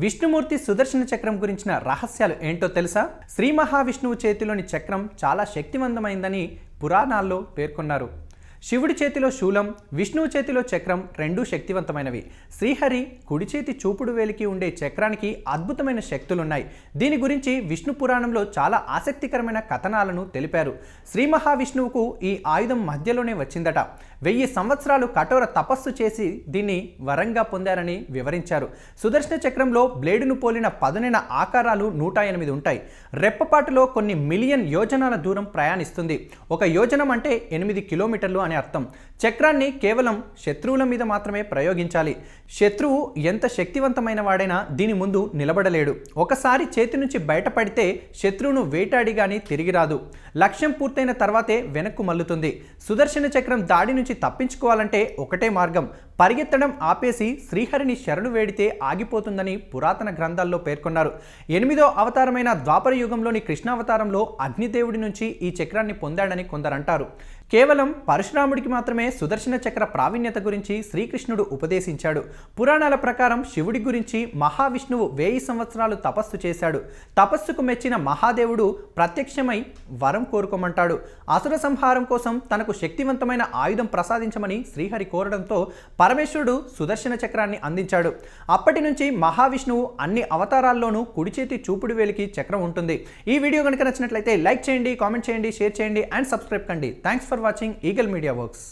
విష్ణుమూర్తి సుదర్శన చక్రం గురించిన రహస్యాలు ఏంటో తెలుసా? శ్రీ మహావిష్ణువు చేతిలోని చక్రం చాలా శక్తివంతమైందని పురాణాల్లో పేర్కొన్నారు. శివుడి చేతిలో శూలం, విష్ణువు చేతిలో చక్రం రెండూ శక్తివంతమైనవి. శ్రీహరి కుడి చేతి చూపుడు వేలికి ఉండే చక్రానికి అద్భుతమైన శక్తులున్నాయి. దీని గురించి విష్ణు పురాణంలో చాలా ఆసక్తికరమైన కథనాలను తెలిపారు. శ్రీ మహావిష్ణువుకు ఈ ఆయుధం మధ్యలోనే వచ్చిందట. 1000 సంవత్సరాలు కఠోర తపస్సు చేసి దీన్ని వరంగా పొందారని వివరించారు. సుదర్శన చక్రంలో బ్లేడును పోలిన పదునైన ఆకారాలు 108 ఉంటాయి. రెప్పపాటులో కొన్ని మిలియన్ యోజనాల దూరం ప్రయాణిస్తుంది. ఒక యోజనం అంటే 8 కిలోమీటర్లు అని అర్థం. చక్రాన్ని కేవలం శత్రువుల మీద మాత్రమే ప్రయోగించాలి. శత్రువు ఎంత శక్తివంతమైన వాడైనా దీని ముందు నిలబడలేడు. ఒకసారి చేతి నుంచి బయటపడితే శత్రువును వేటాడి గాని తిరిగి రాదు. లక్ష్యం పూర్తయిన తర్వాతే వెనక్కు మల్లుతుంది. సుదర్శన చక్రం దాడి నుంచి తప్పించుకోవాలంటే ఒకటే మార్గం, పరిగెత్తడం ఆపేసి శ్రీహరిని శరణు వేడితే ఆగిపోతుందని పురాతన గ్రంథాల్లో పేర్కొన్నారు. 8వ అవతారమైన ద్వాపర యుగంలోని కృష్ణావతారంలో అగ్నిదేవుడి నుంచి ఈ చక్రాన్ని పొందాడని కొందరంటారు. కేవలం పరశురాముడికి మాత్రమే సుదర్శన చక్ర ప్రావీణ్యత గురించి శ్రీకృష్ణుడు ఉపదేశించాడు. పురాణాల ప్రకారం శివుడి గురించి మహావిష్ణువు 1000 సంవత్సరాలు తపస్సు చేశాడు. తపస్సుకు మెచ్చిన మహాదేవుడు ప్రత్యక్షమై వరం కోరుకోమంటాడు. అసుర సంహారం కోసం తనకు శక్తివంతమైన ఆయుధం ప్రసాదించమని శ్రీహరి కోరడంతో పరమేశ్వరుడు సుదర్శన చక్రాన్ని అందించాడు. అప్పటి నుంచి మహావిష్ణువు అన్ని అవతారాల్లోనూ కుడి చేతి చూపుడు వేలికి చక్రం ఉంటుంది. ఈ వీడియో కనుక నచ్చినట్లయితే లైక్ చేయండి, కామెంట్ చేయండి, షేర్ చేయండి అండ్ సబ్స్క్రైబ్ కండి. Thanks for watching eagle media works.